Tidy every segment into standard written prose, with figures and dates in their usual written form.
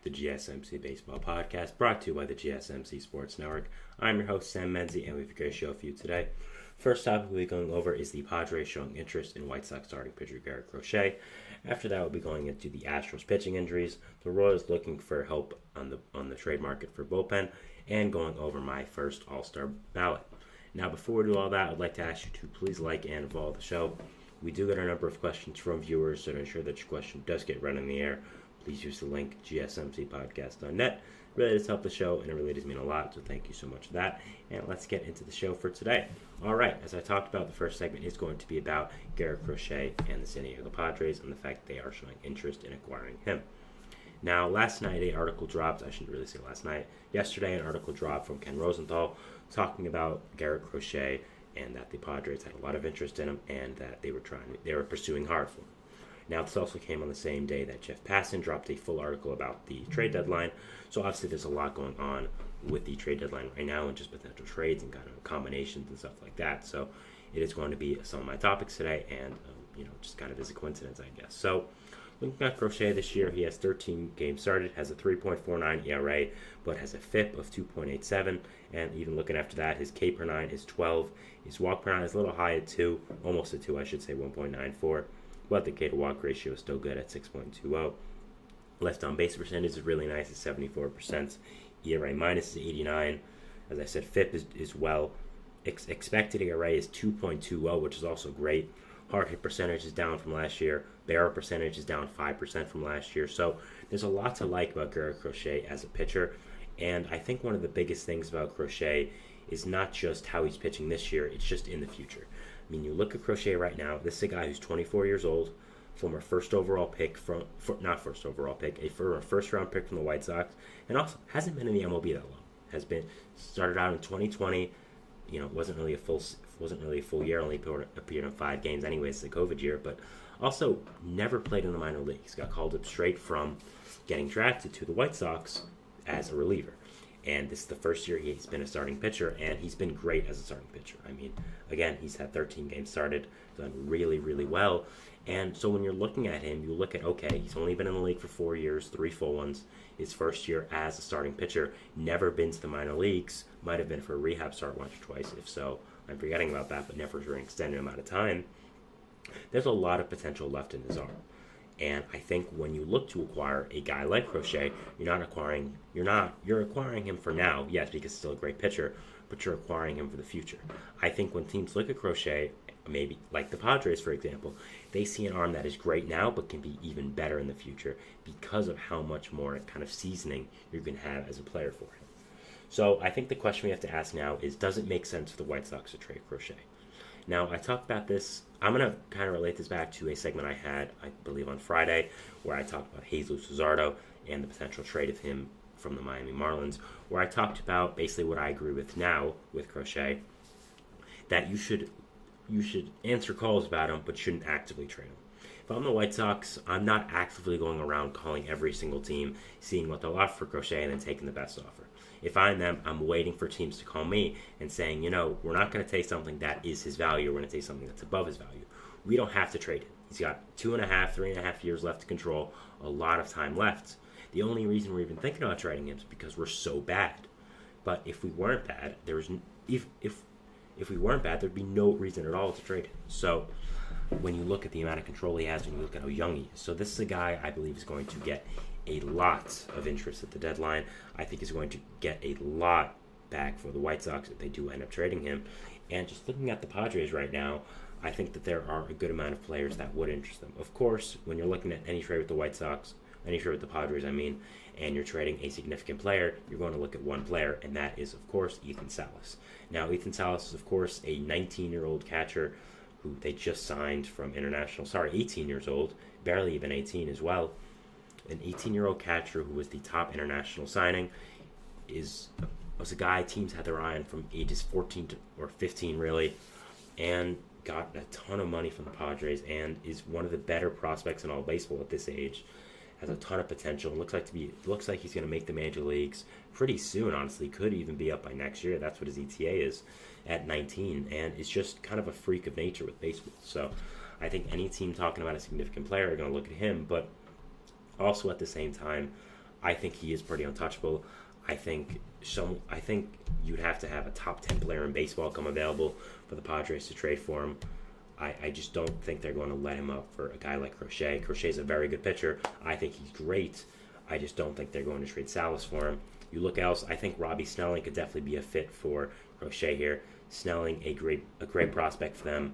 the GSMC Baseball Podcast, brought to you by the GSMC Sports Network. I'm your host, Sam Menzie, and we have a great show for you today. First topic we'll be going over is the Padres showing interest in White Sox starting pitcher Garrett Crochet. After that, we'll be going into the Astros pitching injuries, the Royals looking for help on the trade market for bullpen, and going over my first All-Star ballot. Now, before we do all that, I'd like to ask you to please like and follow the show. We do get a number of questions from viewers, so to ensure that your question does get read in the air, please use the link gsmcpodcast.net. It really does help the show, and it really does mean a lot, so thank you so much for that. And let's get into the show for today. All right, as I talked about, the first segment is going to be about Garrett Crochet and the San Diego Padres and the fact they are showing interest in acquiring him. Now, last night, an article dropped. I shouldn't really say last night. Yesterday, an article dropped from Ken Rosenthal talking about Garrett Crochet and that the Padres had a lot of interest in him and that they were pursuing hard for him. Now, this also came on the same day that Jeff Passan dropped a full article about the trade deadline. So obviously, there's a lot going on with the trade deadline right now and just potential trades and kind of combinations and stuff like that. So it is going to be some of my topics today, and just kind of as a coincidence, I guess. So looking at Crochet this year, he has 13 games started, has a 3.49 ERA, but has a FIP of 2.87, and even looking after that, his K per 9 is 12. His walk per 9 is a little high at 2, almost a 2, I should say, 1.94, but the K to walk ratio is still good at 6.20. Left on base percentage is really nice at 74%. ERA minus is 89. As I said, FIP is well. Expected ERA is 2.20, which is also great. Hard hit percentage is down from last year. Barrel percentage is down 5% from last year. So there's a lot to like about Garrett Crochet as a pitcher. And I think one of the biggest things about Crochet is not just how he's pitching this year, it's just in the future. I mean, you look at Crochet right now, this is a guy who's 24 years old, former first overall pick a first round pick from the White Sox, and also hasn't been in the MLB that long. Started out in 2020, wasn't really a full year, only appeared in 5 games anyways, the COVID year, but also never played in the minor leagues. Got called up straight from getting drafted to the White Sox as a reliever. And this is the first year he's been a starting pitcher, and he's been great as a starting pitcher. I mean, again, he's had 13 games started, done really, really well. And so when you're looking at him, you look at, okay, he's only been in the league for 4 years, 3 full ones. His first year as a starting pitcher, never been to the minor leagues, might have been for a rehab start once or twice. If so, I'm forgetting about that, but never for an extended amount of time. There's a lot of potential left in his arm. And I think when you look to acquire a guy like Crochet, you're acquiring him for now, yes, because he's still a great pitcher, but you're acquiring him for the future. I think when teams look at Crochet, maybe like the Padres, for example, they see an arm that is great now, but can be even better in the future because of how much more kind of seasoning you're going to have as a player for him. So I think the question we have to ask now is, does it make sense for the White Sox to trade Crochet? Now, I talked about this. I'm going to kind of relate this back to a segment I had, I believe, on Friday, where I talked about Jesus Luzardo and the potential trade of him from the Miami Marlins, where I talked about basically what I agree with now with Crochet, that you should answer calls about him, but shouldn't actively trade him. If I'm the White Sox, I'm not actively going around calling every single team, seeing what they'll offer for Crochet, and then taking the best offer. If I'm them, I'm waiting for teams to call me and saying, we're not going to take something that is his value. We're going to take something that's above his value. We don't have to trade him. He's got 2.5 years left to control, a lot of time left. The only reason we're even thinking about trading him is because we're so bad. But if we weren't bad, if we weren't bad, there'd be no reason at all to trade him. So when you look at the amount of control he has, when you look at how young he is, so this is a guy I believe is going to get a lot of interest at the deadline. I think he's going to get a lot back for the White Sox if they do end up trading him. And just looking at the Padres right now, I think that there are a good amount of players that would interest them. Of course, when you're looking at any trade with the White Sox, any trade with the Padres, and you're trading a significant player, you're going to look at one player, and that is, of course, Ethan Salas. Now, Ethan Salas is, of course, a 19-year-old catcher who they just signed from 18 years old, barely even 18 as well. An 18-year-old catcher who was the top international signing was a guy teams had their eye on from ages 14 or 15, really, and got a ton of money from the Padres and is one of the better prospects in all baseball at this age. Has a ton of potential. Looks like he's going to make the major leagues pretty soon, honestly. Could even be up by next year. That's what his ETA is at 19, and is just kind of a freak of nature with baseball. So I think any team talking about a significant player are going to look at him, but also at the same time, I think he is pretty untouchable. I think you'd have to have a top 10 player in baseball come available for the Padres to trade for him. I just don't think they're going to let him up for a guy like Crochet. Crochet's a very good pitcher. I think he's great. I just don't think they're going to trade Salas for him. You look else, I think Robbie Snelling could definitely be a fit for Crochet here. Snelling, a great prospect for them.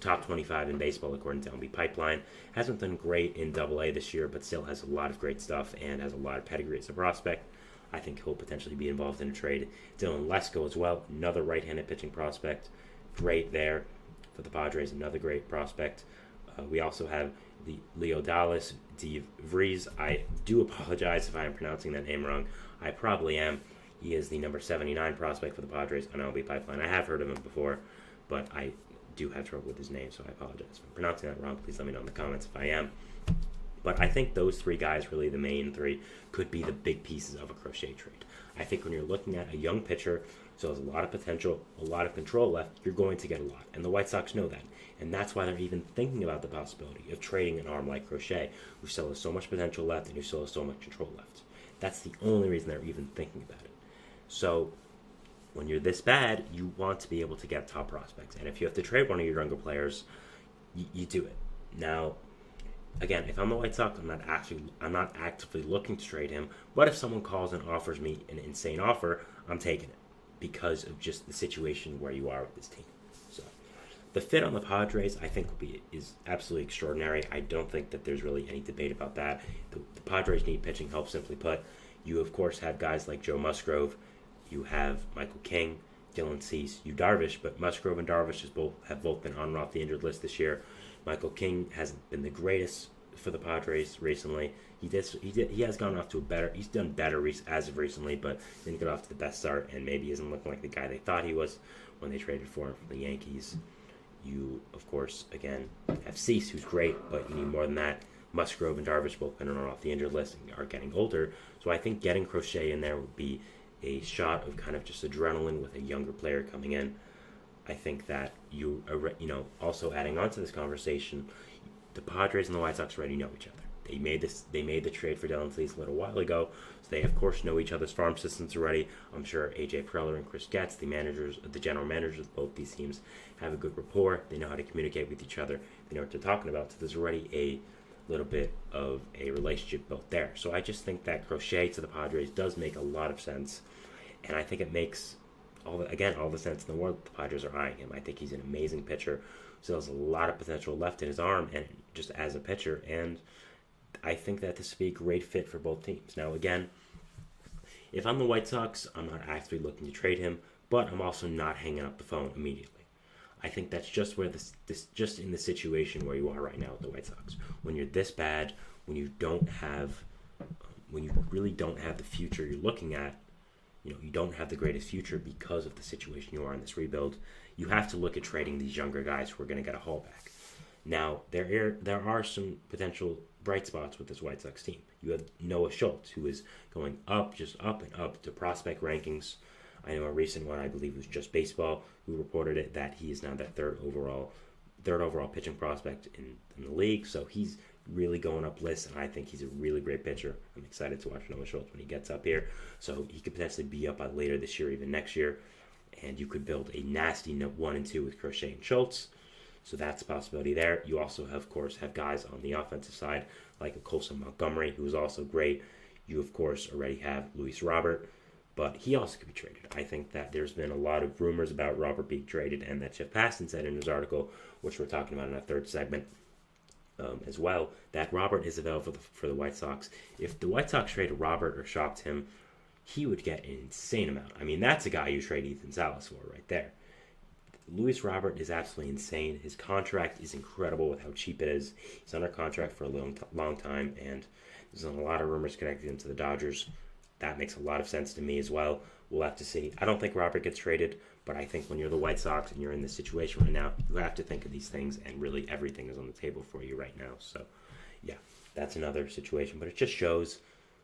Top 25 in baseball according to MLB Pipeline. Hasn't done great in Double-A this year, but still has a lot of great stuff and has a lot of pedigree as a prospect. I think he'll potentially be involved in a trade. Dylan Lesko as well, another right-handed pitching prospect. Great there for the Padres, another great prospect. We also have the Leo Dallas de Vries. I do apologize if I am pronouncing that name wrong. I probably am. He is the number 79 prospect for the Padres on MLB Pipeline. I have heard of him before, but I do have trouble with his name, so I apologize. If I'm pronouncing that wrong, please let me know in the comments if I am. But I think those three guys, really the main three, could be the big pieces of a Crochet trade. I think when you're looking at a young pitcher, so there's a lot of potential, a lot of control left, you're going to get a lot. And the White Sox know that. And that's why they're even thinking about the possibility of trading an arm like Crochet, who still has so much potential left and who still has so much control left. That's the only reason they're even thinking about it. So when you're this bad, you want to be able to get top prospects. And if you have to trade one of your younger players, you do it. Now, again, if I'm the White Sox, I'm not actively looking to trade him. But if someone calls and offers me an insane offer, I'm taking it because of just the situation where you are with this team. So the fit on the Padres, I think, is absolutely extraordinary. I don't think that there's really any debate about that. The Padres need pitching help, simply put. You, of course, have guys like Joe Musgrove. You have Michael King, Dylan Cease, Darvish, but Musgrove and Darvish have both been on and off the injured list this year. Michael King hasn't been the greatest for the Padres recently. He has gone off to he's done better as of recently, but didn't get off to the best start, and maybe isn't looking like the guy they thought he was when they traded for him from the Yankees. You, of course, again, have Cease, who's great, but you need more than that. Musgrove and Darvish both been on and off the injured list and are getting older, so I think getting Crochet in there would be a shot of kind of just adrenaline with a younger player coming in. I think that also adding on to this conversation, the Padres and the White Sox already know each other. They made the trade for Dylan Cease a little while ago, so they of course know each other's farm systems already. I'm sure AJ Preller and Chris Getz, the general managers of both these teams, have a good rapport. They know how to communicate with each other. They know what they're talking about. So there's already a little bit of a relationship built there. So I just think that Crochet to the Padres does make a lot of sense, and I think it makes all the sense in the world. The Padres are eyeing him. I think he's an amazing pitcher. So there's a lot of potential left in his arm, and just as a pitcher, and I think that this would be a great fit for both teams. Now, again, if I'm the White Sox, I'm not actively looking to trade him, but I'm also not hanging up the phone immediately. I think that's just where just in the situation where you are right now with the White Sox. When you're this bad, when you really don't have the future you're looking at, you don't have the greatest future because of the situation you are in this rebuild. You have to look at trading these younger guys who are going to get a haul back. Now, there are some potential bright spots with this White Sox team. You have Noah Schultz, who is going up, just up and up to prospect rankings. I know a recent one, I believe it was Just Baseball, who reported it, that he is now that third overall pitching prospect in the league. So he's really going up lists, and I think he's a really great pitcher. I'm excited to watch Noah Schultz when he gets up here. So he could potentially be up by later this year, even next year. And you could build a nasty 1 and 2 with Crochet and Schultz. So that's a possibility there. You also, of course, have guys on the offensive side like a Colson Montgomery, who is also great. You, of course, already have Luis Robert, but he also could be traded. I think that there's been a lot of rumors about Robert being traded, and that Jeff Passan said in his article, which we're talking about in our third segment as well, that Robert is available for the White Sox. If the White Sox traded Robert or shopped him, he would get an insane amount. I mean, that's a guy you trade Ethan Salas for right there. Luis Robert is absolutely insane. His contract is incredible with how cheap it is. He's under contract for a long time, and there's a lot of rumors connecting him to the Dodgers. That makes a lot of sense to me as well. We'll have to see. I don't think Robert gets traded, but I think when you're the White Sox and you're in this situation right now, you have to think of these things, and really everything is on the table for you right now. So, yeah, that's another situation. But it just shows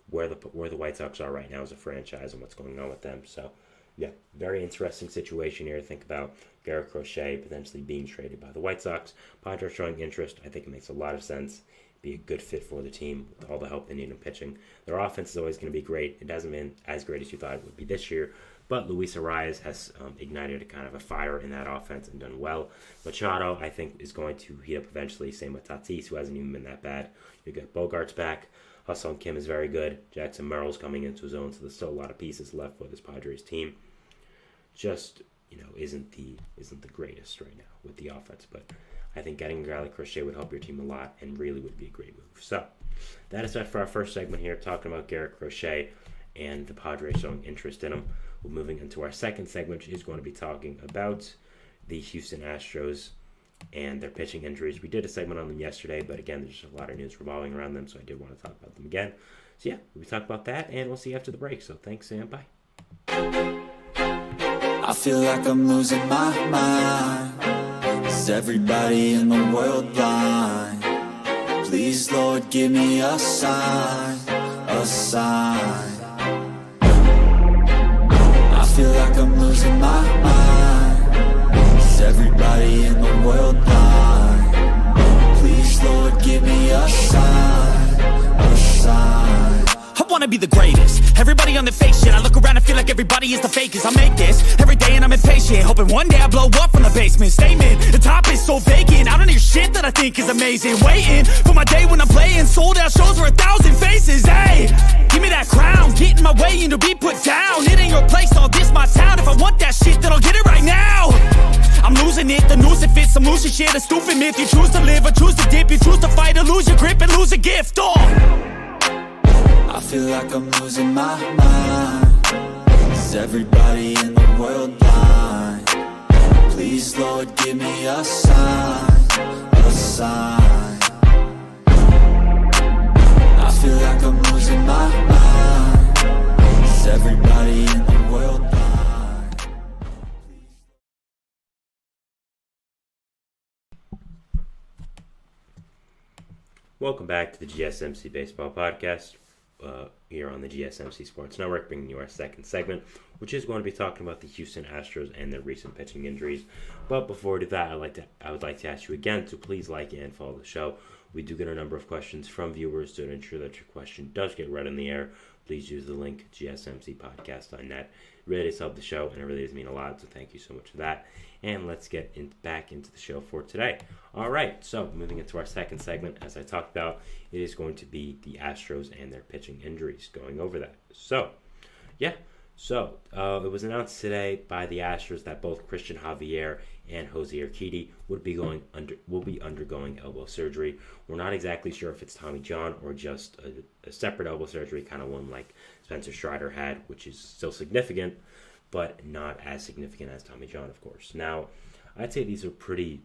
where the White Sox are right now as a franchise and what's going on with them. So, yeah, very interesting situation here to think about. Garrett Crochet potentially being traded by the White Sox. Padres showing interest. I think it makes a lot of sense. be a good fit for the team with all the help they need in pitching. Their offense is always going to be great. It hasn't been as great as you thought it would be this year, but Luis Arias has ignited a kind of a fire in that offense and done well. Machado, I think, is going to heat up eventually. Same with Tatis, who hasn't even been that bad. You get Bogarts back. Ha-Seong Kim is very good. Jackson Merrill's coming into his own, so there's still a lot of pieces left for this Padres team. Just, isn't the greatest right now with the offense, but I think getting a guy like Crochet would help your team a lot and really would be a great move. So that is it for our first segment here, talking about Garrett Crochet and the Padres showing interest in him. We're moving into our second segment, which is going to be talking about the Houston Astros and their pitching injuries. We did a segment on them yesterday, but again, there's just a lot of news revolving around them, so I did want to talk about them again. So yeah, we'll talk about that, and we'll see you after the break. So thanks, and bye. I feel like I'm losing my mind. Is everybody in the world blind? Please, Lord, give me a sign, a sign. I feel like I'm losing my mind. Is everybody in the world blind? Please, Lord, give me a sign, a sign. I wanna be the greatest. Everybody on the fake shit. I look around and feel like everybody is the fakest. I make this every day and I'm impatient, hoping one day I blow up from the basement. Statement, the top is so vacant. I don't hear shit that I think is amazing. Waiting for my day when I'm playing sold out shows for 1,000 faces. Hey, give me that crown, get in my way and to be put down. It ain't your place, all this my town. If I want that shit, then I'll get it right now. I'm losing it, the noose it fits. I'm losing shit, a stupid myth. You choose to live or choose to dip. You choose to fight or lose your grip and lose a gift. I feel like I'm losing my mind. Is everybody in the world blind? Please, Lord, give me a sign, a sign. I feel like I'm losing my mind. Is everybody in the world blind? Welcome back to the GSMC Baseball Podcast. Here on the GSMC Sports Network, bringing you our second segment, which is going to be talking about the Houston Astros and their recent pitching injuries. But before we do that, I would like to ask you again to please like and follow the show. We do get a number of questions from viewers. To ensure that your question does get read on the air, please use the link gsmcpodcast.net. It really does help the show, and it really does mean a lot, so thank you so much for that. And let's get back into the show for today. All right, so moving into our second segment, as I talked about, it is going to be the Astros and their pitching injuries, going over that. So, it was announced today by the Astros that both Christian Javier and Jose Urquidy will be undergoing elbow surgery. We're not exactly sure if it's Tommy John or just a separate elbow surgery, kind of one like Spencer Strider had, which is still significant, but not as significant as Tommy John, of course. Now, I'd say these are pretty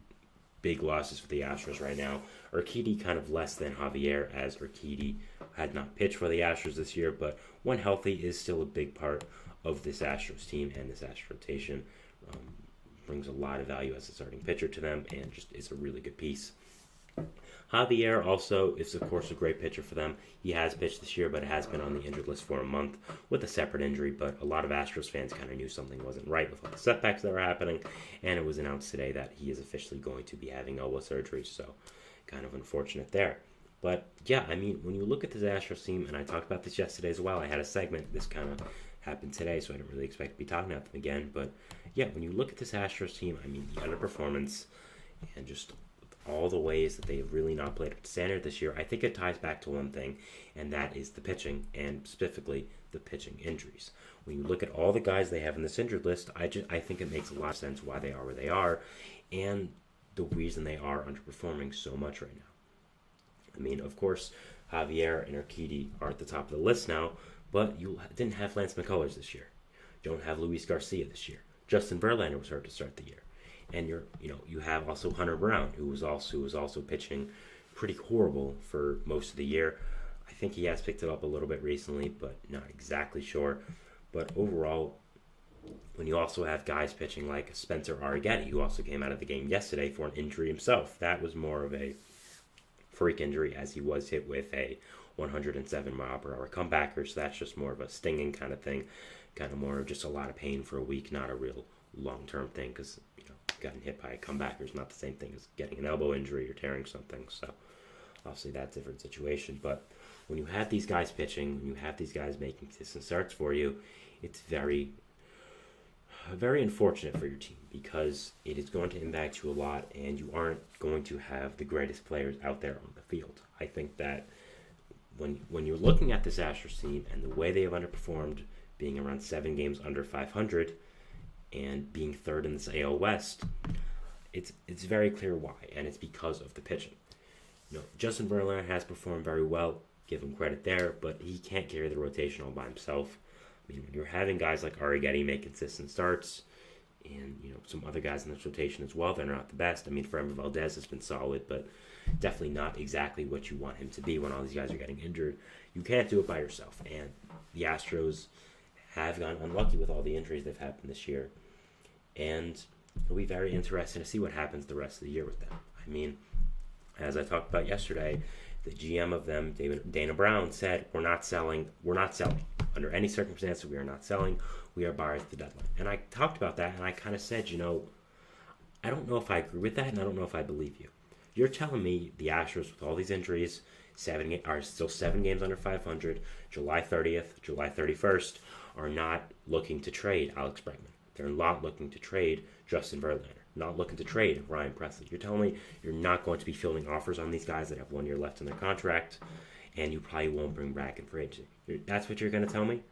big losses for the Astros right now. Urquidy kind of less than Javier, as Urquidy had not pitched for the Astros this year, but when healthy is still a big part of this Astros team and this Astros rotation. Brings a lot of value as a starting pitcher to them and just is a really good piece. Javier also is, of course, a great pitcher for them. He has pitched this year, but has been on the injured list for a month with a separate injury. But a lot of Astros fans kind of knew something wasn't right with all the setbacks that were happening. And it was announced today that he is officially going to be having elbow surgery. So kind of unfortunate there. But yeah, I mean, when you look at this Astros team, and I talked about this yesterday as well, I had a segment, this kind of happened today, so I didn't really expect to be talking about them again. But yeah, when you look at this Astros team, I mean, the underperformance and just all the ways that they have really not played up to standard this year, I think it ties back to one thing, and that is the pitching, and specifically the pitching injuries. When you look at all the guys they have in this injured list, I think it makes a lot of sense why they are where they are, and the reason they are underperforming so much right now. I mean, of course, Javier and Urquidy are at the top of the list now, but you didn't have Lance McCullers this year. You don't have Luis Garcia this year. Justin Verlander was hurt to start the year. And you have also Hunter Brown, who was also pitching pretty horrible for most of the year. I think he has picked it up a little bit recently, but not exactly sure. But overall, when you also have guys pitching like Spencer Arrighetti, who also came out of the game yesterday for an injury himself, that was more of a freak injury, as he was hit with a 107 mile per hour comebacker. So that's just more of a stinging kind of thing, kind of more of just a lot of pain for a week, not a real long-term thing, because getting hit by a comebacker is not the same thing as getting an elbow injury or tearing something. So Obviously, that's a different situation. But when you have these guys pitching, when you have these guys making consistent starts for you, it's very, very unfortunate for your team because it is going to impact you a lot, and you aren't going to have the greatest players out there on the field. I think that when you're looking at this Astros team and the way they have underperformed, being around 7 games under 500 and being third in this AL West, it's very clear why, and it's because of the pitching. Justin Verlander has performed very well, give him credit there, but he can't carry the rotation all by himself. I mean, when you're having guys like Arrighetti make consistent starts, and some other guys in this rotation as well, they're not the best. I mean, Framber Valdez has been solid, but definitely not exactly what you want him to be when all these guys are getting injured. You can't do it by yourself, and the Astros have gotten unlucky with all the injuries they've happened this year, and it'll be very interesting to see what happens the rest of the year with them. I mean, as I talked about yesterday, the GM of them, Dana Brown, said, we're not selling. Under any circumstances, we are not selling. We are buyers at the deadline. And I talked about that, and I kind of said, I don't know if I agree with that, and I don't know if I believe you. You're telling me the Astros, with all these injuries, are still 7 games under 500, July 30th, July 31st, are not looking to trade Alex Bregman. They're not looking to trade Justin Verlander. Not looking to trade Ryan Presley. You're telling me you're not going to be fielding offers on these guys that have 1 year left in their contract, and you probably won't bring back in free agency. That's what you're going to tell me?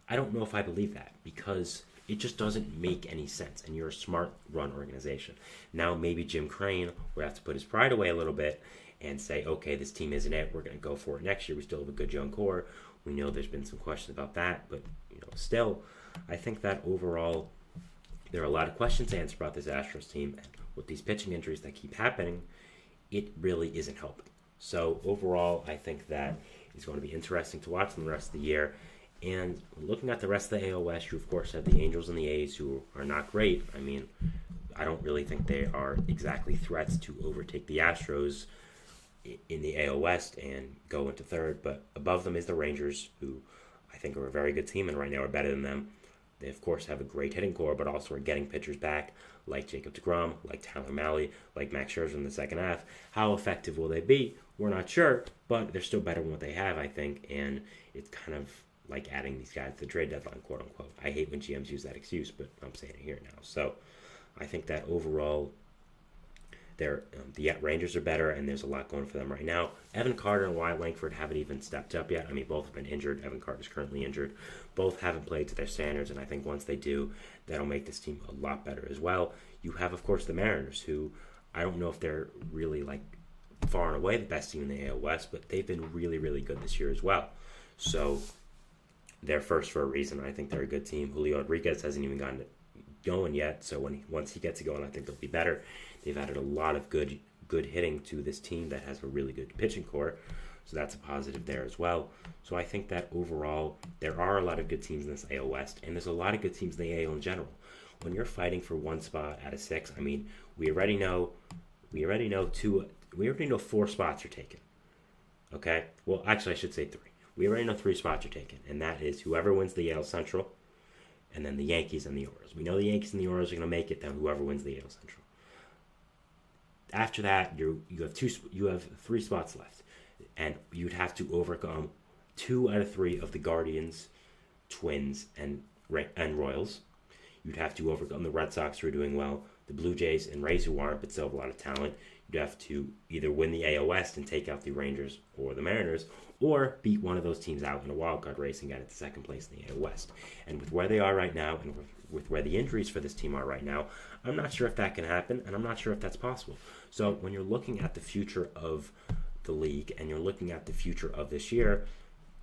I don't know if I believe that, because it just doesn't make any sense, and you're a smart run organization. Now maybe Jim Crane will have to put his pride away a little bit and say, okay, this team isn't it. We're going to go for it next year. We still have a good young core. We know there's been some questions about that, but still, I think that overall there are a lot of questions to answer about this Astros team, and with these pitching injuries that keep happening, it really isn't helping. So overall, I think that it's going to be interesting to watch them the rest of the year. And looking at the rest of the AL West, you of course have the Angels and the A's, who are not great. I mean, I don't really think they are exactly threats to overtake the Astros in the AL West and go into third. But above them is the Rangers, who I think are a very good team and right now are better than them. They, of course, have a great hitting core, but also are getting pitchers back, like Jacob deGrom, like Tyler Mahle, like Max Scherzer in the second half. How effective will they be? We're not sure, but they're still better than what they have, I think, and it's kind of like adding these guys to the trade deadline, quote-unquote. I hate when GMs use that excuse, but I'm saying it here now. So I think that overall, the Rangers are better, and there's a lot going for them right now. Evan Carter and Wyatt Langford haven't even stepped up yet. I mean, both have been injured. Evan Carter's currently injured. Both haven't played to their standards, and I think once they do, that'll make this team a lot better as well. You have, of course, the Mariners, who I don't know if they're really, far and away the best team in the AL West, but they've been really, really good this year as well. So they're first for a reason. I think they're a good team. Julio Rodriguez hasn't even gotten it going yet, so once he gets it going, I think they'll be better. They've added a lot of good hitting to this team that has a really good pitching core, so that's a positive there as well. So I think that overall, there are a lot of good teams in this AL West, and there's a lot of good teams in the AL in general. When you're fighting for one spot out of 6, I mean, we already know 4 spots are taken. Okay? Well, actually, I should say 3. We already know 3 spots are taken, and that is whoever wins the AL Central, and then the Yankees and the Orioles. We know the Yankees and the Orioles are going to make it, then whoever wins the AL Central. After that, you have 3 spots left, and you'd have to overcome 2 out of 3 of the Guardians, Twins, and Royals. You'd have to overcome the Red Sox, who are doing well, the Blue Jays and Rays, who aren't, but still have a lot of talent. You'd have to either win the AL West and take out the Rangers or the Mariners, or beat one of those teams out in a wild card race and get into second place in the AL West. And with where they are right now, and with where the injuries for this team are right now, I'm not sure if that can happen, and I'm not sure if that's possible. So when you're looking at the future of the league, and you're looking at the future of this year,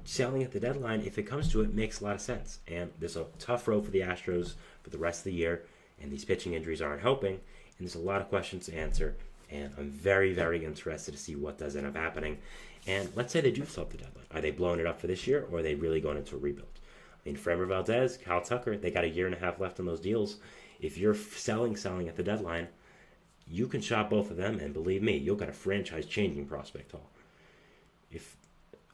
selling at the deadline, if it comes to it, makes a lot of sense. And there's a tough road for the Astros for the rest of the year, and these pitching injuries aren't helping, and there's a lot of questions to answer, and I'm very, very interested to see what does end up happening. And let's say they do sell at the deadline. Are they blowing it up for this year, or are they really going into a rebuild? I mean, Framber Valdez, Kyle Tucker, they got a year and a half left on those deals. If you're selling at the deadline, you can shop both of them, and believe me, you'll got a franchise-changing prospect haul.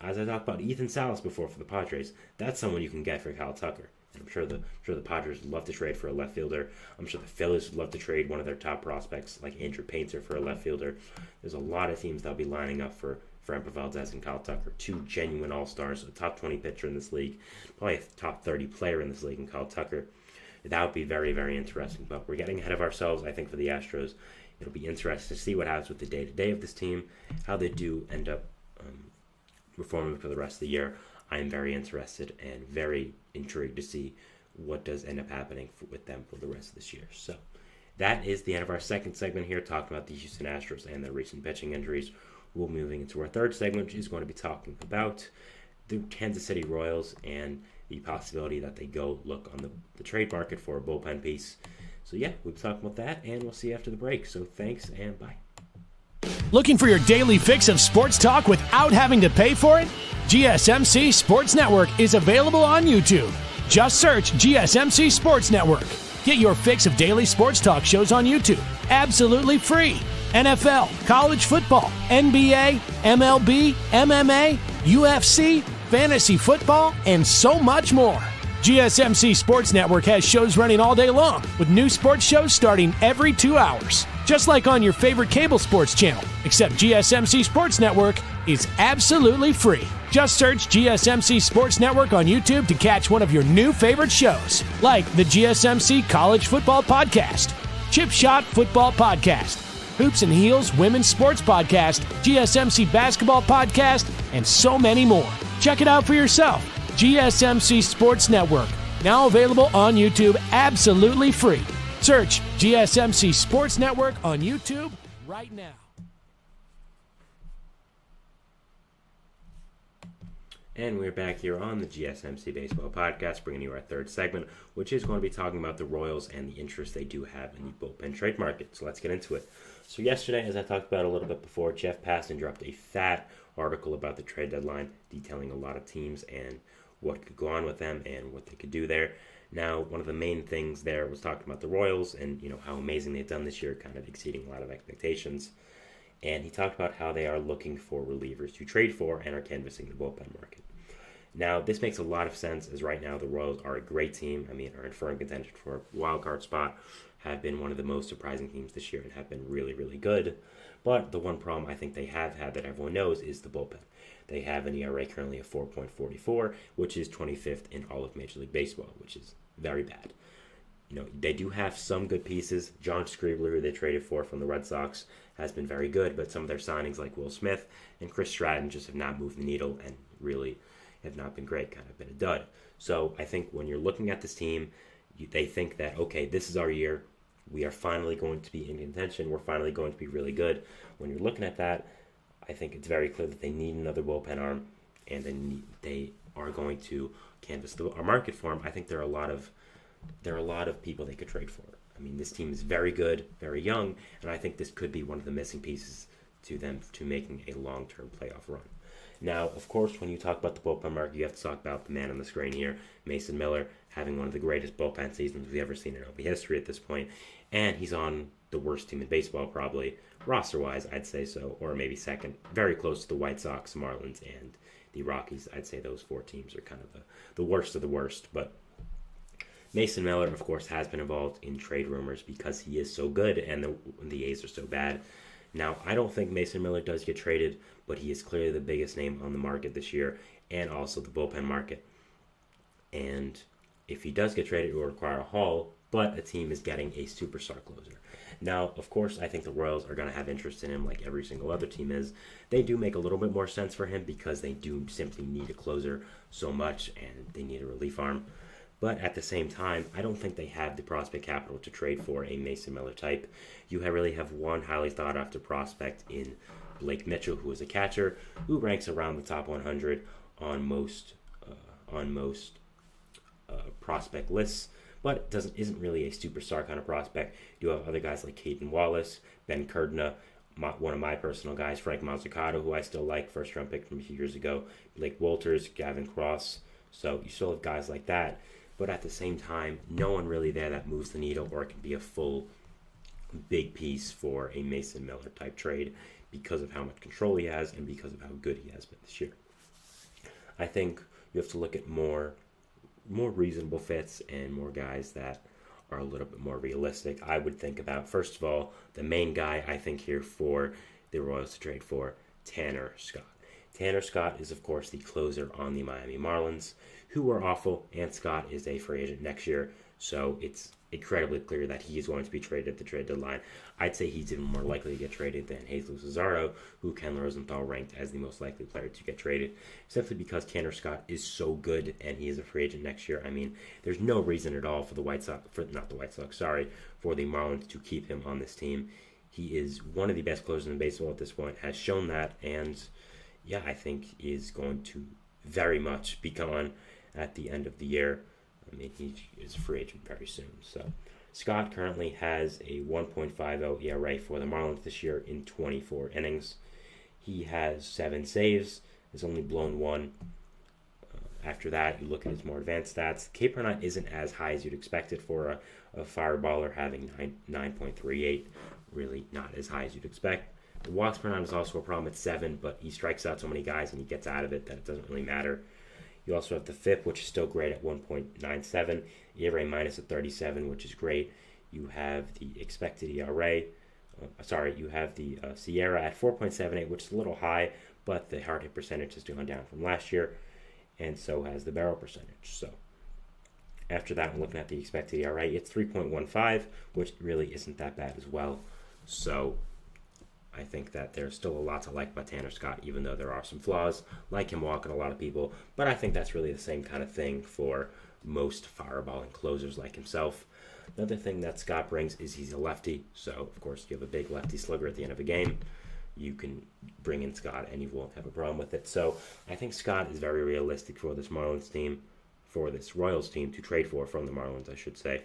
As I talked about Ethan Salas before for the Padres, that's someone you can get for Kyle Tucker. And I'm sure the Padres would love to trade for a left fielder. I'm sure the Phillies would love to trade one of their top prospects like Andrew Painter for a left fielder. There's a lot of teams that'll be lining up for Framber Valdez and Kyle Tucker, two genuine all-stars, a top 20 pitcher in this league, probably a top 30 player in this league in Kyle Tucker. That would be very, very interesting. But we're getting ahead of ourselves, I think, for the Astros. It'll be interesting to see what happens with the day-to-day of this team, how they do end up performing for the rest of the year. I am very interested and very intrigued to see what does end up happening with them for the rest of this year. So that is the end of our second segment here, talking about the Houston Astros and their recent pitching injuries. We'll be moving into our third segment, which is going to be talking about the Kansas City Royals and the possibility that they go look on the trade market for a bullpen piece. So yeah, we'll talk about that, and we'll see you after the break. So thanks, and bye. Looking for your daily fix of sports talk without having to pay for it? GSMC Sports Network is available on YouTube. Just search GSMC Sports Network. Get your fix of daily sports talk shows on YouTube, absolutely free. NFL, college football, NBA, MLB, MMA, UFC, fantasy football, and so much more. GSMC Sports Network has shows running all day long, with new sports shows starting every 2 hours. Just like on your favorite cable sports channel, except GSMC Sports Network is absolutely free. Just search GSMC Sports Network on YouTube to catch one of your new favorite shows, like the GSMC College Football Podcast, Chip Shot Football Podcast, Hoops and Heels Women's Sports Podcast, GSMC Basketball Podcast, and so many more. Check it out for yourself. GSMC Sports Network, now available on YouTube absolutely free. Search GSMC Sports Network on YouTube right now. And we're back here on the GSMC Baseball Podcast, bringing you our third segment, which is going to be talking about the Royals and the interest they do have in the bullpen trade market. So let's get into it. So yesterday, as I talked about a little bit before, Jeff Passan dropped a fat article about the trade deadline, detailing a lot of teams and what could go on with them and what they could do there. Now, one of the main things there was talking about the Royals and, how amazing they've done this year, kind of exceeding a lot of expectations. And he talked about how they are looking for relievers to trade for and are canvassing the bullpen market. Now, this makes a lot of sense, as right now the Royals are a great team. Are in firm contention for a wild card spot, have been one of the most surprising teams this year and have been really, really good. But the one problem I think they have had that everyone knows is the bullpen. They have an ERA currently of 4.44, which is 25th in all of Major League Baseball, which is very bad. They do have some good pieces. John Scribler, who they traded for from the Red Sox, has been very good, but some of their signings like Will Smith and Chris Stratton just have not moved the needle and really have not been great, kind of been a dud. So I think when you're looking at this team, they think that, okay, this is our year. We are finally going to be in contention. We're finally going to be really good. When you're looking at that, I think it's very clear that they need another bullpen arm, and they are going to canvass our market for him. I think there are a lot of people they could trade for. This team is very good, very young, and I think this could be one of the missing pieces to them to making a long-term playoff run. Now, of course, when you talk about the bullpen market, you have to talk about the man on the screen here, Mason Miller, having one of the greatest bullpen seasons we've ever seen in MLB history at this point, and he's on the worst team in baseball, probably, roster-wise, I'd say so, or maybe second, very close to the White Sox, Marlins, and the Rockies. I'd say those four teams are kind of the worst of the worst, but Mason Miller, of course, has been involved in trade rumors because he is so good and the A's are so bad. Now, I don't think Mason Miller does get traded, but he is clearly the biggest name on the market this year and also the bullpen market. And if he does get traded, it will require a haul, but a team is getting a superstar closer. Now, of course, I think the Royals are going to have interest in him like every single other team is. They do make a little bit more sense for him because they do simply need a closer so much and they need a relief arm. But at the same time, I don't think they have the prospect capital to trade for a Mason Miller type. You really have one highly thought after prospect in Blake Mitchell, who is a catcher, who ranks around the top 100 on most prospect lists, but isn't really a superstar kind of prospect. You have other guys like Caden Wallace, Ben Kurdna, one of my personal guys, Frank Mazzucato, who I still like, first round pick from a few years ago, Blake Walters, Gavin Cross. So you still have guys like that. But at the same time, no one really there that moves the needle or can be a full big piece for a Mason Miller type trade because of how much control he has and because of how good he has been this year. I think you have to look at more more reasonable fits and more guys that are a little bit more realistic. I would think about, first of all, the main guy I think here for the Royals to trade for, Tanner Scott. Tanner Scott is, of course, the closer on the Miami Marlins, who are awful, and Scott is a free agent next year, so it's incredibly clear that he is going to be traded at the trade deadline. I'd say he's even more likely to get traded than Jesus Luzardo, who Ken Rosenthal ranked as the most likely player to get traded, simply because Tanner Scott is so good and he is a free agent next year. I mean, there's no reason at all for the Marlins to keep him on this team. He is one of the best closers in baseball at this point, has shown that, and yeah, I think is going to very much be gone at the end of the year. I mean, he is a free agent very soon. So Scott currently has a 1.50 ERA for the Marlins this year in 24 innings. He has 7 saves, has only blown 1. After that, you look at his more advanced stats. K per nine isn't as high as you'd expect it for a fireballer, having 9.38. Really not as high as you'd expect. The walks per nine is also a problem at 7, but he strikes out so many guys and he gets out of it that it doesn't really matter. You also have the FIP, which is still great at 1.97, ERA minus at 37, which is great. You have the expected ERA. You have the Sierra at 4.78, which is a little high, but the hard hit percentage has gone down from last year, and so has the barrel percentage. So after that, we're looking at the expected ERA. It's 3.15, which really isn't that bad as well. So I think that there's still a lot to like about Tanner Scott, even though there are some flaws, like him walking a lot of people. But I think that's really the same kind of thing for most fireballing closers like himself. Another thing that Scott brings is he's a lefty. So, of course, you have a big lefty slugger at the end of a game. You can bring in Scott and you won't have a problem with it. So I think Scott is very realistic for this Royals team to trade for from the Marlins, I should say.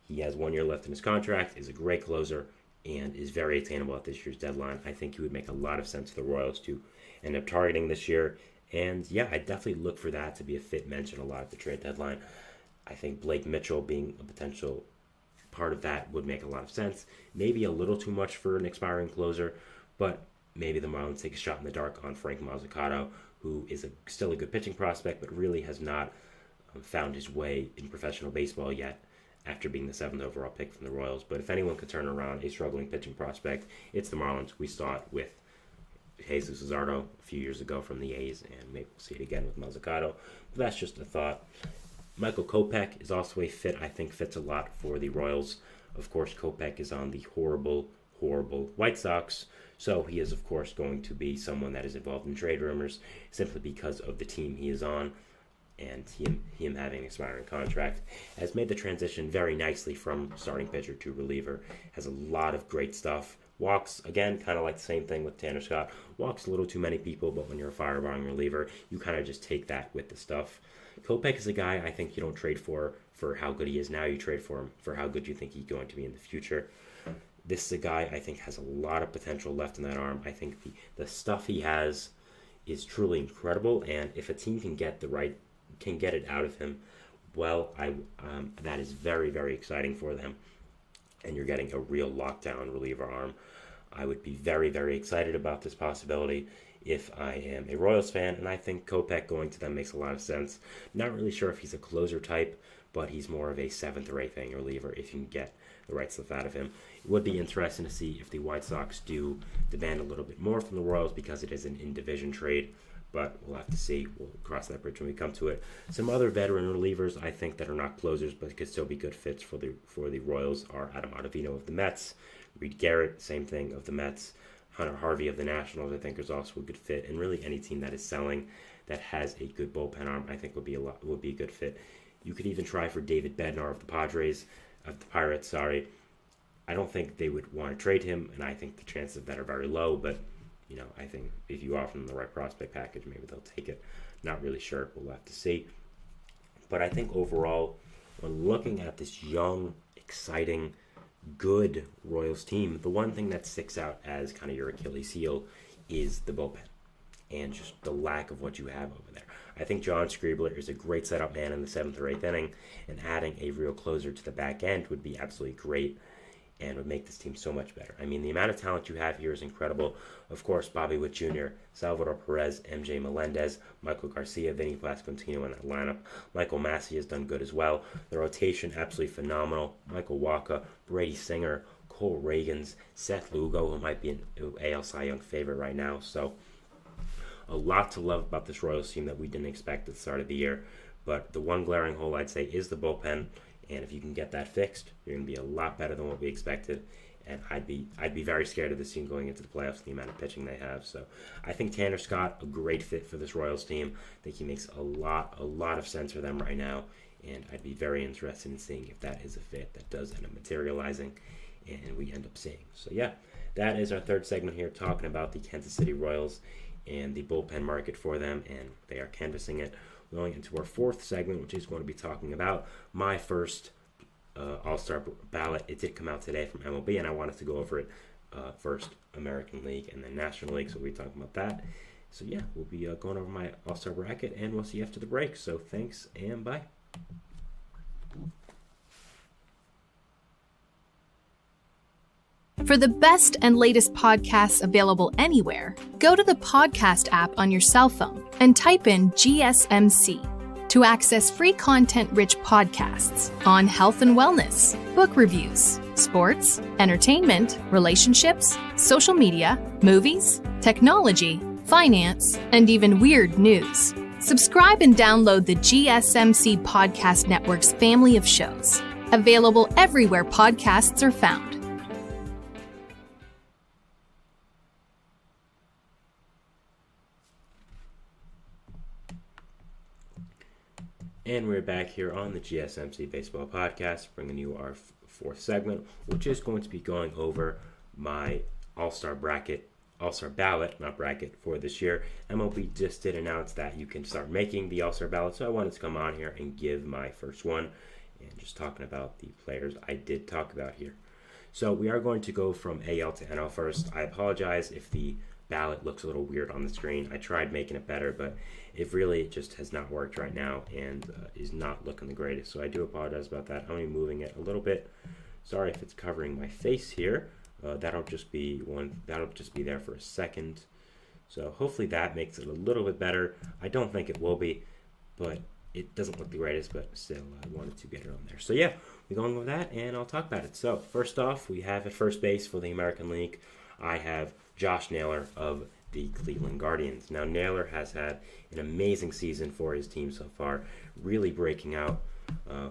He has 1 year left in his contract, is a great closer, and is very attainable at this year's deadline. I think he would make a lot of sense for the Royals to end up targeting this year. And yeah, I definitely look for that to be a fit mention a lot at the trade deadline. I think Blake Mitchell being a potential part of that would make a lot of sense. Maybe a little too much for an expiring closer, but maybe the Marlins take a shot in the dark on Frank Mazzucato, who is still a good pitching prospect, but really has not found his way in professional baseball yet, after being the 7th overall pick from the Royals. But if anyone could turn around a struggling pitching prospect, it's the Marlins. We saw it with Jesus Luzardo a few years ago from the A's, and maybe we'll see it again with Mazzucato. But that's just a thought. Michael Kopech is also a fit, I think fits a lot for the Royals. Of course, Kopech is on the horrible White Sox, so he is, of course, going to be someone that is involved in trade rumors simply because of the team he is on. And him having an expiring contract has made the transition very nicely from starting pitcher to reliever. Has a lot of great stuff. Walks, again, kind of like the same thing with Tanner Scott. Walks a little too many people, but when you're a fireballing reliever, you kind of just take that with the stuff. Kopech is a guy I think you don't trade for how good he is now. You trade for him for how good you think he's going to be in the future. This is a guy I think has a lot of potential left in that arm. I think the stuff he has is truly incredible, and if a team can get it out of him, well, that is very, very exciting for them. And you're getting a real lockdown reliever arm. I would be very, very excited about this possibility if I am a Royals fan, and I think Kopech going to them makes a lot of sense. Not really sure if he's a closer type, but he's more of a 7th or 8th inning reliever if you can get the right stuff out of him. It would be interesting to see if the White Sox do demand a little bit more from the Royals because it is an in-division trade. But we'll have to see. We'll cross that bridge when we come to it. Some other veteran relievers I think that are not closers but could still be good fits for the Royals are Adam Ottavino of the Mets, Reed Garrett, same thing, of the Mets, Hunter Harvey of the Nationals I think is also a good fit, and really any team that is selling that has a good bullpen arm I think would be a good fit. You could even try for David Bednar of the Pirates. I don't think they would want to trade him, and I think the chances of that are very low, but I think if you offer them the right prospect package, maybe they'll take it. Not really sure. We'll have to see. But I think overall, when looking at this young, exciting, good Royals team, the one thing that sticks out as kind of your Achilles heel is the bullpen and just the lack of what you have over there. I think John Scribler is a great setup man in the 7th or 8th inning, and adding a real closer to the back end would be absolutely great. and would make this team so much better. I mean, the amount of talent you have here is incredible. Of course, Bobby Witt Jr., Salvador Perez, MJ Melendez, Michael Garcia, Vinny Pasquantino in that lineup. Michael Massey has done good as well. The rotation, absolutely phenomenal. Michael Wacha, Brady Singer, Cole Reagans, Seth Lugo, who might be an AL Cy Young favorite right now. So a lot to love about this Royals team that we didn't expect at the start of the year. But the one glaring hole, I'd say, is the bullpen. And if you can get that fixed, you're going to be a lot better than what we expected. And I'd be very scared of this team going into the playoffs, the amount of pitching they have. So I think Tanner Scott, a great fit for this Royals team. I think he makes a lot of sense for them right now. And I'd be very interested in seeing if that is a fit that does end up materializing and we end up seeing. So yeah, that is our third segment here, talking about the Kansas City Royals and the bullpen market for them. And they are canvassing it. Going into our fourth segment, which is going to be talking about my first All-Star ballot. It did come out today from MLB, and I wanted to go over it first, American League and then National League, so we'll be talking about that. So yeah, we'll be going over my All-Star bracket, and we'll see you after the break. So thanks, and bye. For the best and latest podcasts available anywhere, go to the podcast app on your cell phone and type in GSMC to access free content-rich podcasts on health and wellness, book reviews, sports, entertainment, relationships, social media, movies, technology, finance, and even weird news. Subscribe and download the GSMC Podcast Network's family of shows, available everywhere podcasts are found. And we're back here on the GSMC Baseball Podcast, bringing you our fourth segment, which is going to be going over my All-Star ballot, not bracket, for this year. MLB just did announce that you can start making the All-Star ballot, so I wanted to come on here and give my first one, and just talking about the players I did talk about here. So we are going to go from AL to NL first. I apologize if the ballot looks a little weird on the screen. I tried making it better, but it just has not worked right now and is not looking the greatest. So I do apologize about that. I'm going to be moving it a little bit. Sorry if it's covering my face here. That'll just be there for a second. So hopefully that makes it a little bit better. I don't think it will be, but it doesn't look the greatest, but still I wanted to get it on there. So yeah, we're going with that and I'll talk about it. So first off, we have at first base for the American League, I have Josh Naylor of the Cleveland Guardians. Now, Naylor has had an amazing season for his team so far, really breaking out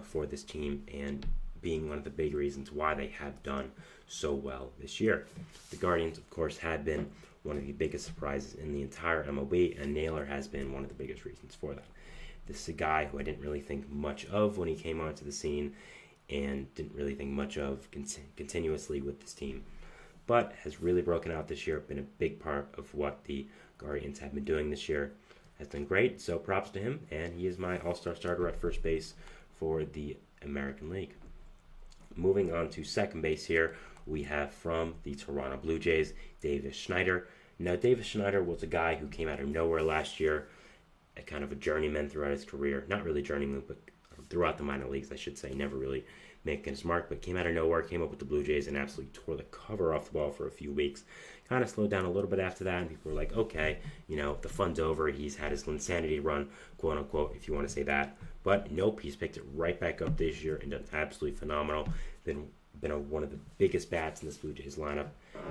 for this team and being one of the big reasons why they have done so well this year. The Guardians, of course, had been one of the biggest surprises in the entire MLB, and Naylor has been one of the biggest reasons for that. This is a guy who I didn't really think much of when he came onto the scene and didn't really think much of continuously with this team, but has really broken out this year, been a big part of what the Guardians have been doing this year. Has done great, so props to him, and he is my all-star starter at first base for the American League. Moving on to second base here, we have from the Toronto Blue Jays, Davis Schneider. Now, Davis Schneider was a guy who came out of nowhere last year, a kind of a journeyman throughout his career. Not really journeyman, but throughout the minor leagues, I should say. Never really making his mark, but came out of nowhere, came up with the Blue Jays and absolutely tore the cover off the ball for a few weeks. Kind of slowed down a little bit after that, and people were like, okay, the fun's over. He's had his insanity run, quote unquote, if you want to say that. But nope, he's picked it right back up this year and done absolutely phenomenal. Been one of the biggest bats in this Blue Jays lineup.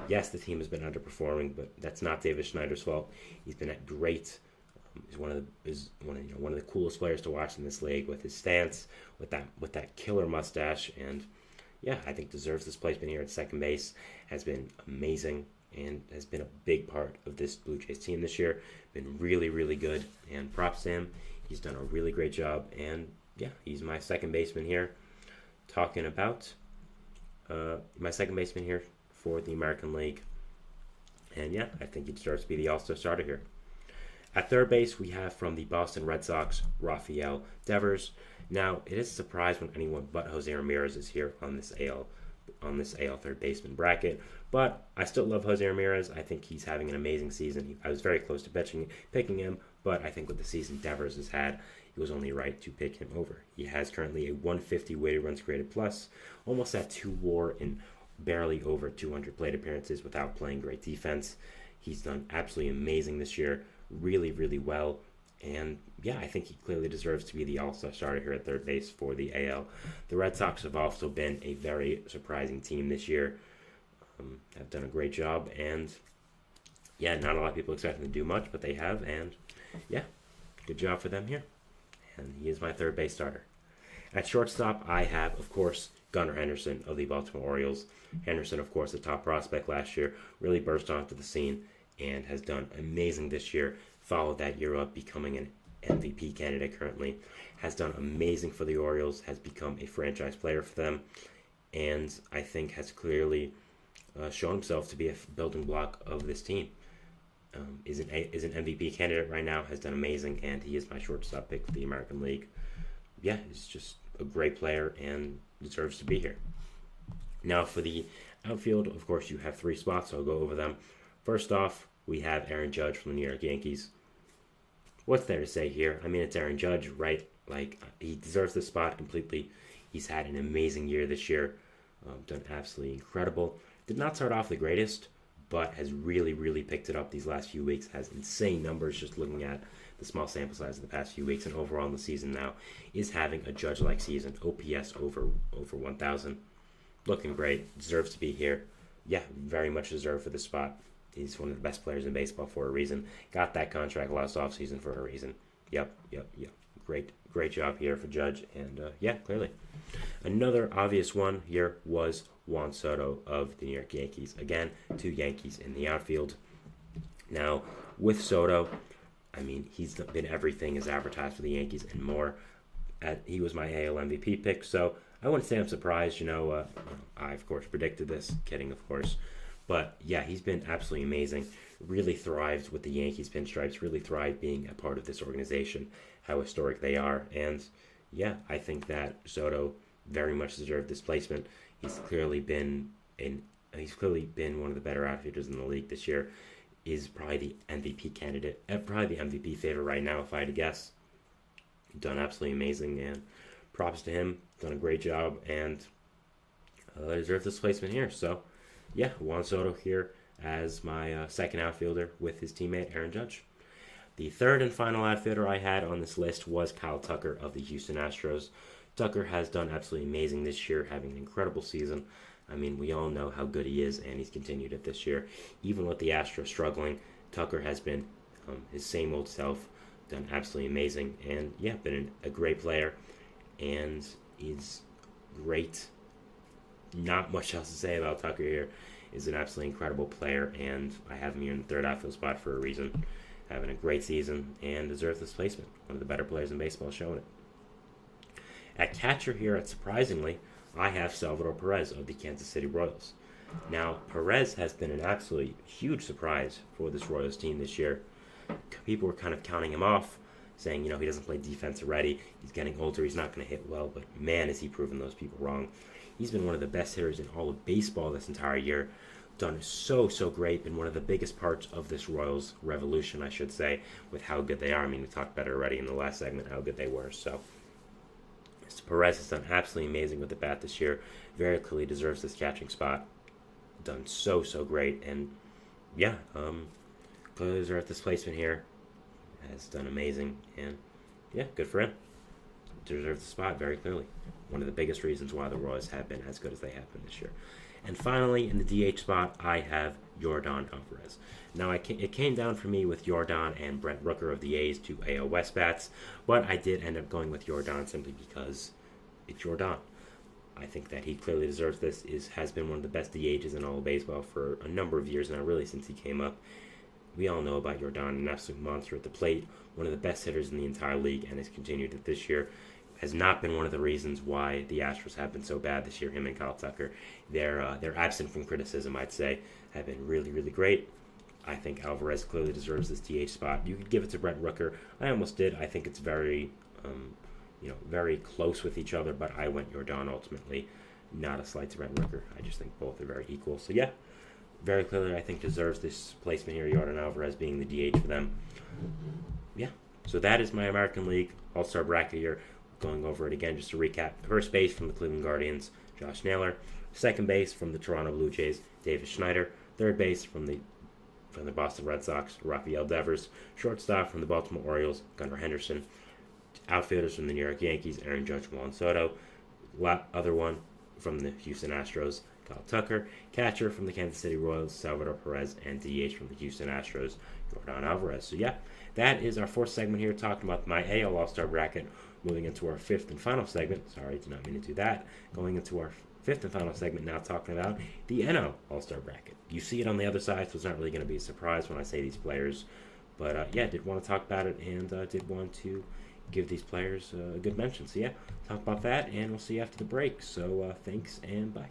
Yes, the team has been underperforming, but that's not Davis Schneider's fault. He's been at great. He's one of the coolest players to watch in this league, with his stance, with that killer mustache, and yeah, I think deserves this placement here at second base. Has been amazing and has been a big part of this Blue Jays team this year. Been really, really good, and props to him. He's done a really great job, and yeah, he's my second baseman here. Talking about my second baseman here for the American League, and yeah, I think he deserves to be the all-star starter here. At third base, we have from the Boston Red Sox, Rafael Devers. Now, it is a surprise when anyone but Jose Ramirez is here on this AL third baseman bracket, but I still love Jose Ramirez. I think he's having an amazing season. I was very close to picking him, but I think with the season Devers has had, it was only right to pick him over. He has currently a 150 weighted runs created plus, almost at 2 WAR in barely over 200 plate appearances without playing great defense. He's done absolutely amazing this year, really, really well. And yeah, I think he clearly deserves to be the all-star starter here at third base for the AL. The Red Sox have also been a very surprising team this year. Have done a great job, and yeah, not a lot of people expect them to do much, but they have, and yeah, good job for them here. And he is my third base starter. At shortstop, I have, of course, Gunnar Henderson of the Baltimore Orioles. Henderson, of course, the top prospect last year, really burst onto the scene and has done amazing this year. Followed that year up, becoming an MVP candidate currently. Has done amazing for the Orioles, has become a franchise player for them, and I think has clearly shown himself to be a building block of this team. Is an MVP candidate right now, has done amazing, and he is my shortstop pick for the American League. Yeah, he's just a great player and deserves to be here. Now for the outfield, of course, you have 3 spots, so I'll go over them. First off, we have Aaron Judge from the New York Yankees. What's there to say here? I mean, it's Aaron Judge, right? Like, he deserves this spot completely. He's had an amazing year this year. Done absolutely incredible. Did not start off the greatest, but has really, really picked it up these last few weeks. Has insane numbers just looking at the small sample size of the past few weeks, and overall in the season now is having a Judge-like season. OPS over 1,000. Looking great. Deserves to be here. Yeah, very much deserved for this spot. He's one of the best players in baseball for a reason. Got that contract last offseason for a reason. Yep. Great job here for Judge. And yeah, clearly. Another obvious one here was Juan Soto of the New York Yankees. Again, 2 Yankees in the outfield. Now, with Soto, I mean, he's been everything as advertised for the Yankees and more. He was my AL MVP pick, so I wouldn't say I'm surprised. I, of course, predicted this. Kidding, of course. But yeah, he's been absolutely amazing. Really thrived with the Yankees pinstripes. Really thrived being a part of this organization. How historic they are. And yeah, I think that Soto very much deserved this placement. He's clearly been one of the better outfielders in the league this year. Is probably the MVP candidate, probably the MVP favorite right now, if I had to guess. Done absolutely amazing, and props to him. Done a great job, and deserves this placement here. So yeah, Juan Soto here as my second outfielder with his teammate Aaron Judge. The third and final outfielder I had on this list was Kyle Tucker of the Houston Astros. Tucker has done absolutely amazing this year, having an incredible season. I mean, we all know how good he is, and he's continued it this year. Even with the Astros struggling, Tucker has been his same old self, done absolutely amazing, and yeah, been a great player, and he's great. Not much else to say about Tucker here. Is an absolutely incredible player, and I have him here in the third outfield spot for a reason. Having a great season and deserves this placement. One of the better players in baseball showing it. At catcher here, surprisingly, I have Salvador Perez of the Kansas City Royals. Now, Perez has been an absolutely huge surprise for this Royals team this year. People were kind of counting him off, saying, he doesn't play defense already. He's getting older. He's not going to hit well. But man, has he proven those people wrong. He's been one of the best hitters in all of baseball this entire year. Done so great. Been one of the biggest parts of this Royals revolution, I should say, with how good they are. I mean, we talked about it already in the last segment, how good they were. So Perez has done absolutely amazing with the bat this year. Very clearly deserves this catching spot. Done so great. And yeah, clearly deserves this placement here. Has done amazing. And yeah, good for him. Deserves the spot very clearly. One of the biggest reasons why the Royals have been as good as they have been this year. And finally, in the DH spot, I have Yordan Alvarez. Now, it came down for me with Yordan and Brent Rooker of the A's, 2 AL West bats, but I did end up going with Yordan simply because it's Yordan. I think that he clearly deserves this. Has been one of the best DHs in all of baseball for a number of years now, really since he came up. We all know about Yordan, an absolute monster at the plate, one of the best hitters in the entire league, and has continued it this year. Has not been one of the reasons why the Astros have been so bad this year, him and Kyle Tucker. They're absent from criticism, I'd say, have been really great. I think Alvarez clearly deserves this DH spot. You could give it to Brent Rooker. I almost did. I think it's very close with each other, but I went Yordan ultimately. Not a slight to Brent Rooker. I just think both are very equal. So yeah, very clearly I think deserves this placement here, Yordan Alvarez being the DH for them. Yeah, so that is my American League All-Star bracket here. Going over it again just to recap. First base from the Cleveland Guardians, Josh Naylor. Second base from the Toronto Blue Jays, Davis Schneider. Third base from the Boston Red Sox, Rafael Devers. Shortstop from the Baltimore Orioles, Gunnar Henderson. Outfielders from the New York Yankees, Aaron Judge, Juan Soto. Other one from the Houston Astros, Kyle Tucker. Catcher from the Kansas City Royals, Salvador Perez. And DH from the Houston Astros, Jordan Alvarez. So yeah, that is our fourth segment here, talking about my AL All-Star bracket. Moving into our fifth and final segment. Sorry, did not mean to do that. Going into our fifth and final segment now, talking about the NL All-Star bracket. You see it on the other side, so it's not really going to be a surprise when I say these players. But yeah, did want to talk about it, and did want to give these players a good mention. So yeah, talk about that, and we'll see you after the break. So thanks, and bye.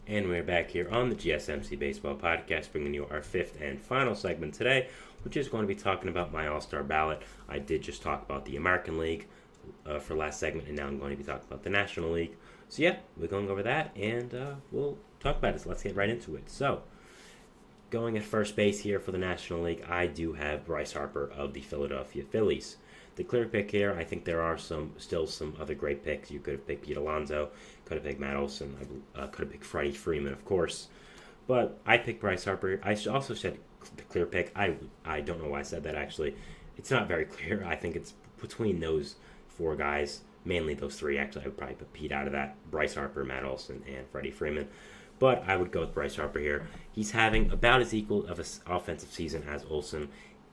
And we're back here on the GSMC Baseball Podcast, bringing you our fifth and final segment today, which is going to be talking about my All-Star ballot. I did just talk about the American League for last segment, and now I'm going to be talking about the National League. So yeah, we're going over that, and we'll talk about it. So let's get right into it. So, going at first base here for the National League, I do have Bryce Harper of the Philadelphia Phillies. The clear pick here, I think there are still some other great picks. You could have picked Pete Alonso, could have picked Matt Olson, could have picked Freddie Freeman, of course. But I picked Bryce Harper. I also said the clear pick. I don't know why I said that, actually. It's not very clear. I think it's between those four guys, mainly those three. Actually, I would probably put Pete out of that. Bryce Harper, Matt Olson, and Freddie Freeman. But I would go with Bryce Harper here. He's having about as equal of an offensive season as Olson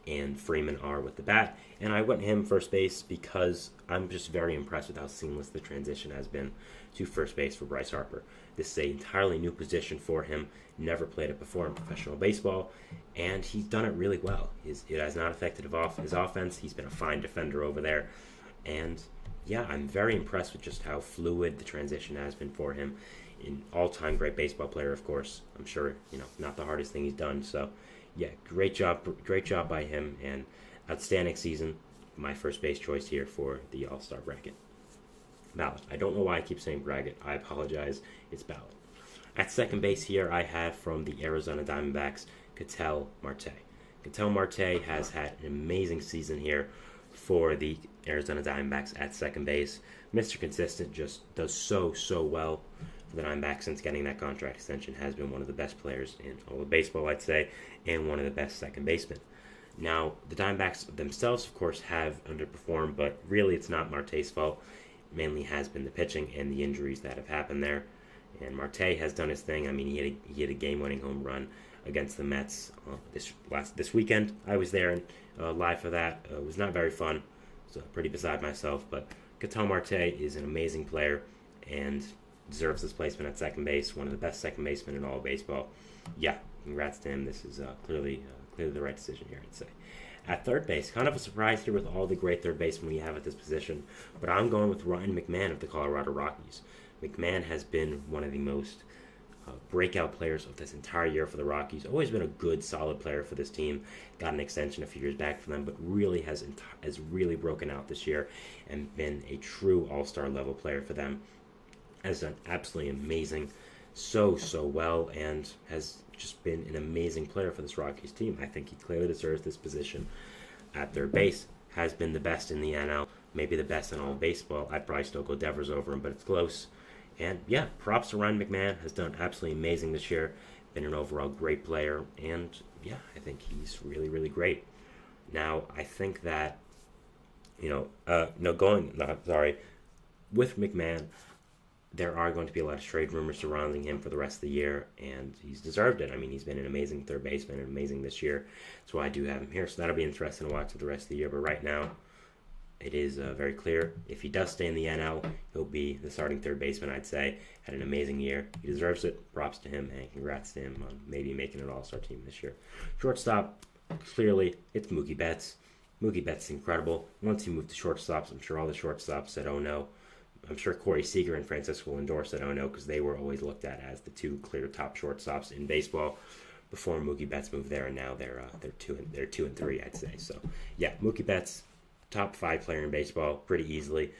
and Freeman are with the bat. And I went him first base because I'm just very impressed with how seamless the transition has been to first base for Bryce Harper. This is an entirely new position for him. Never played it before in professional baseball, and he's done it really well. It has not affected his offense. He's been a fine defender over there. And yeah, I'm very impressed with just how fluid the transition has been for him. An all-time great baseball player, of course. I'm sure, not the hardest thing he's done. So yeah, great job by him, and outstanding season. My first base choice here for the All-Star bracket. Ballot. I don't know why I keep saying bracket. I apologize. It's ballot. At second base here, I have from the Arizona Diamondbacks, Ketel Marte. Ketel Marte has had an amazing season here for the Arizona Diamondbacks at second base. Mr. Consistent just does so well for the Diamondbacks since getting that contract extension. Has been one of the best players in all of baseball, I'd say, and one of the best second basemen. Now, the Diamondbacks themselves, of course, have underperformed, but really it's not Marte's fault. It mainly has been the pitching and the injuries that have happened there. And Marte has done his thing. I mean, he had a game-winning home run against the Mets this weekend. I was there and live for that. It was not very fun. So pretty beside myself. But Ketel Marte is an amazing player and deserves this placement at second base. One of the best second basemen in all of baseball. Yeah, congrats to him. This is clearly the right decision here, I'd say. At third base, kind of a surprise here with all the great third basemen we have at this position, but I'm going with Ryan McMahon of the Colorado Rockies. McMahon has been one of the most breakout players of this entire year for the Rockies. Always been a good, solid player for this team. Got an extension a few years back for them, but really has really broken out this year and been a true all-star level player for them. Has done absolutely amazing, so well, and has just been an amazing player for this Rockies team. I think he clearly deserves this position at third base. Has been the best in the NL, maybe the best in all of baseball. I'd probably still go Devers over him, but it's close. And yeah, props to Ryan McMahon. Has done absolutely amazing this year. Been an overall great player. And yeah, I think he's really, really great. Now, I think that, with McMahon, there are going to be a lot of trade rumors surrounding him for the rest of the year, and he's deserved it. I mean, he's been an amazing third baseman and amazing this year. That's why I do have him here. So that'll be interesting to watch for the rest of the year. But right now, it is very clear. If he does stay in the NL, he'll be the starting third baseman, I'd say. Had an amazing year. He deserves it. Props to him, and congrats to him on maybe making an all-star team this year. Shortstop, clearly, it's Mookie Betts. Mookie Betts is incredible. Once he moved to shortstops, I'm sure all the shortstops said, oh no. I'm sure Corey Seager and Francisco Lindor said, oh no, because they were always looked at as the two clear top shortstops in baseball before Mookie Betts moved there, and now they're 2 and 3, I'd say. So yeah, Mookie Betts, top 5 player in baseball, pretty easily.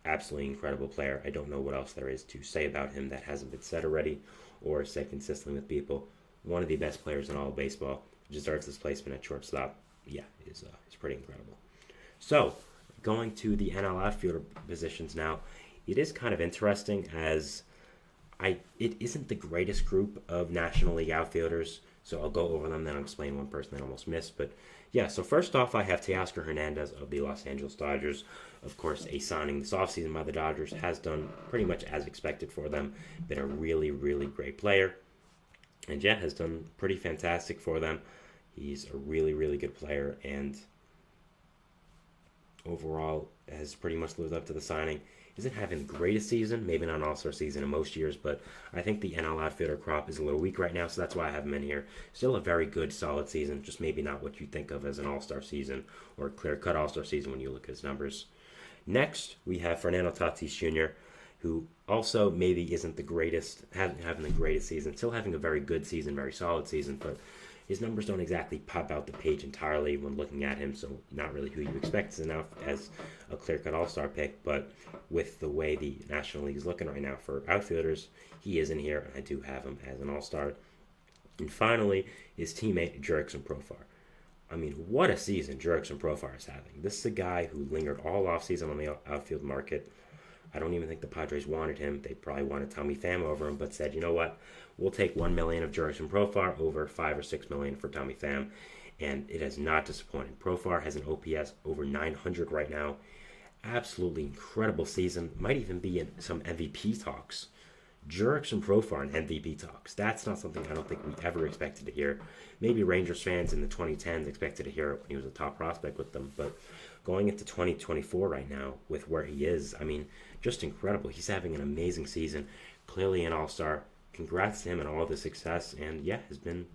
Absolutely incredible player. I don't know what else there is to say about him that hasn't been said already or said consistently with people. One of the best players in all of baseball. Deserves this placement at shortstop. Yeah, is pretty incredible. So, going to the NL outfielder positions now, it is kind of interesting as it isn't the greatest group of National League outfielders, so I'll go over them, then I'll explain one person that I almost missed. But yeah, so first off, I have Teoscar Hernandez of the Los Angeles Dodgers. Of course, a signing this offseason by the Dodgers, has done pretty much as expected for them. Been a really, really great player. And yeah, has done pretty fantastic for them. He's a really, really good player, and overall has pretty much lived up to the signing. Isn't having the greatest season, maybe not an all-star season in most years, but I think the NL outfielder crop is a little weak right now, so that's why I have him in here. Still a very good, solid season, just maybe not what you think of as an all-star season or a clear-cut all-star season when you look at his numbers. Next, we have Fernando Tatis Jr., who also maybe isn't the greatest, having the greatest season, still having a very good season, very solid season, but his numbers don't exactly pop out the page entirely when looking at him, so not really who you expect as a clear-cut all-star pick, but with the way the National League is looking right now for outfielders, he is in here, and I do have him as an all-star. And finally, his teammate, Jurickson Profar. I mean, what a season Jurickson Profar is having. This is a guy who lingered all offseason on the outfield market. I don't even think the Padres wanted him. They probably wanted Tommy Pham over him, but said, you know what? We'll take $1 million of Jurickson Profar over $5 or $6 million for Tommy Pham, and it has not disappointed. Profar has an OPS over 900 right now. Absolutely incredible season. Might even be in some MVP talks. Jurickson Profar in MVP talks. That's not something I don't think we ever expected to hear. Maybe Rangers fans in the 2010s expected to hear it when he was a top prospect with them, but going into 2024 right now with where he is, I mean, just incredible. He's having an amazing season. Clearly an all-star. Congrats to him on all of the success, and yeah, has been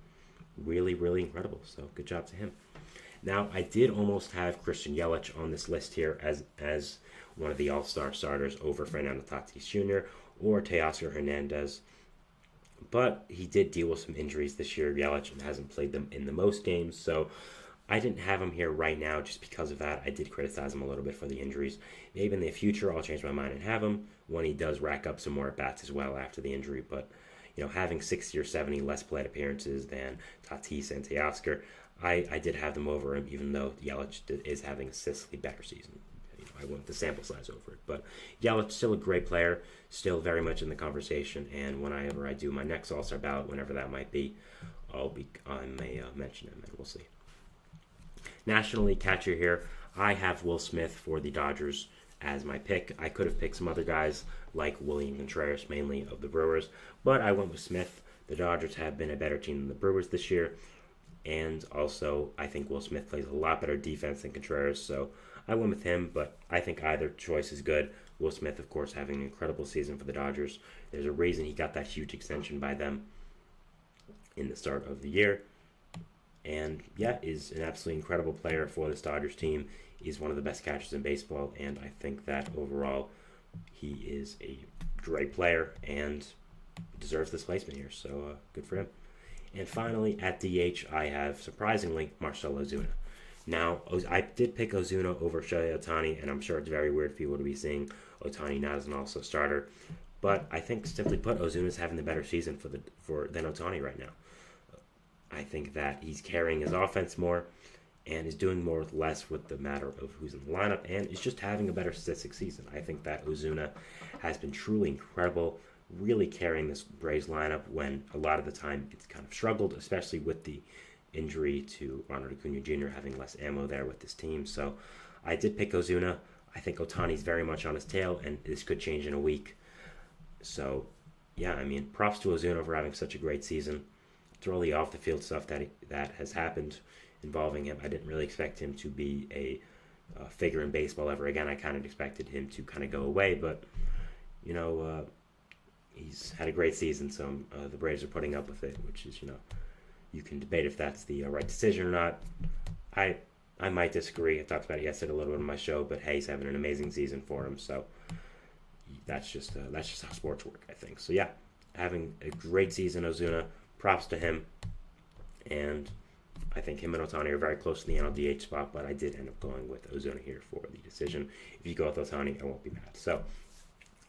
really, really incredible. So good job to him. Now, I did almost have Christian Yelich on this list here as one of the all-star starters over Fernando Tatis Jr. or Teoscar Hernandez, but he did deal with some injuries this year. Yelich hasn't played them in the most games, so I didn't have him here right now just because of that. I did criticize him a little bit for the injuries. Maybe in the future I'll change my mind and have him when he does rack up some more at-bats as well after the injury, but having 60 or 70 less plate appearances than Tatis and Teoscar, I did have them over him, even though Yelich is having a statistically better season. I went the sample size over it. But Yelich, still a great player, still very much in the conversation, and whenever I do my next All-Star ballot, whenever that might be, I may mention him, and we'll see. National League catcher here, I have Will Smith for the Dodgers as my pick. I could have picked some other guys like William Contreras, mainly of the Brewers, but I went with Smith. The Dodgers have been a better team than the Brewers this year, and also I think Will Smith plays a lot better defense than Contreras, so I went with him, but I think either choice is good. Will Smith, of course, having an incredible season for the Dodgers. There's a reason he got that huge extension by them in the start of the year. And yeah, is an absolutely incredible player for this Dodgers team. He's one of the best catchers in baseball, and I think that overall he is a great player and deserves this placement here. So good for him. And finally, at DH, I have, surprisingly, Marcell Ozuna. Now, I did pick Ozuna over Shohei Ohtani, and I'm sure it's very weird for people to be seeing Ohtani not as an all-star starter. But I think, simply put, Ozuna's having the better season than Ohtani right now. I think that he's carrying his offense more, and is doing more with less with the matter of who's in the lineup, and is just having a better statistic season. I think that Ozuna has been truly incredible, really carrying this Braves lineup when a lot of the time it's kind of struggled, especially with the injury to Ronald Acuna Jr. having less ammo there with this team. So I did pick Ozuna. I think Ohtani's very much on his tail, and this could change in a week. So, yeah, I mean, props to Ozuna for having such a great season. Through all the off-the-field stuff that has happened involving him, I didn't really expect him to be a figure in baseball ever again. I kind of expected him to kind of go away, but, you know, he's had a great season, so the Braves are putting up with it, which is, you know, you can debate if that's the right decision or not. I might disagree. I talked about it yesterday a little bit on my show, but hey, he's having an amazing season for him, so that's just how sports work, I think. So yeah, having a great season, Ozuna. Props to him, and I think him and Ohtani are very close to the NL DH spot, but I did end up going with Ozuna here for the decision. If you go with Ohtani, I won't be mad. So,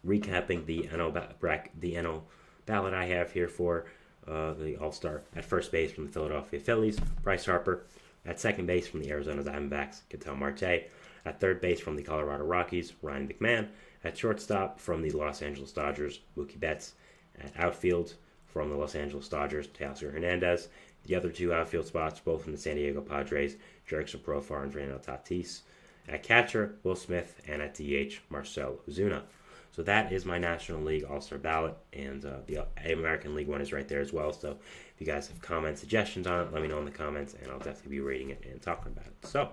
recapping the NL ballot I have here for the All-Star. At first base from the Philadelphia Phillies, Bryce Harper. At second base from the Arizona Diamondbacks, Ketel Marte. At third base from the Colorado Rockies, Ryan McMahon. At shortstop from the Los Angeles Dodgers, Mookie Betts. At outfield from the Los Angeles Dodgers, Teoscar Hernandez. The other two outfield spots, both from the San Diego Padres, Jerickson Profar and Fernando Tatis. At catcher, Will Smith, and at DH, Marcell Ozuna. So that is my National League All-Star ballot, and the American League one is right there as well. So if you guys have comments, suggestions on it, let me know in the comments, and I'll definitely be reading it and talking about it. So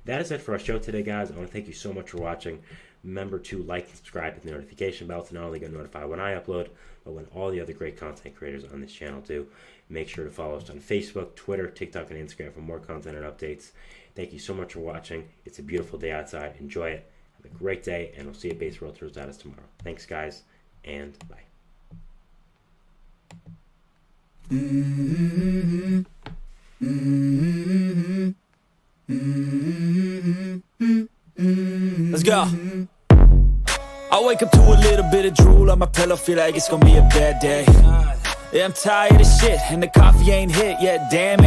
that is it for our show today, guys. I want to thank you so much for watching. Remember to like and subscribe with the notification bell to not only get notified when I upload, but when all the other great content creators on this channel do. Make sure to follow us on Facebook, Twitter, TikTok, and Instagram for more content and updates. Thank you so much for watching. It's a beautiful day outside. Enjoy it. Have a great day, and we'll see you at Base Realtors Dallas tomorrow. Thanks, guys, and bye. Let's go. I wake up to a little bit of drool on my pillow, feel like it's gonna be a bad day. Yeah, I'm tired of shit, and the coffee ain't hit yet, damn it.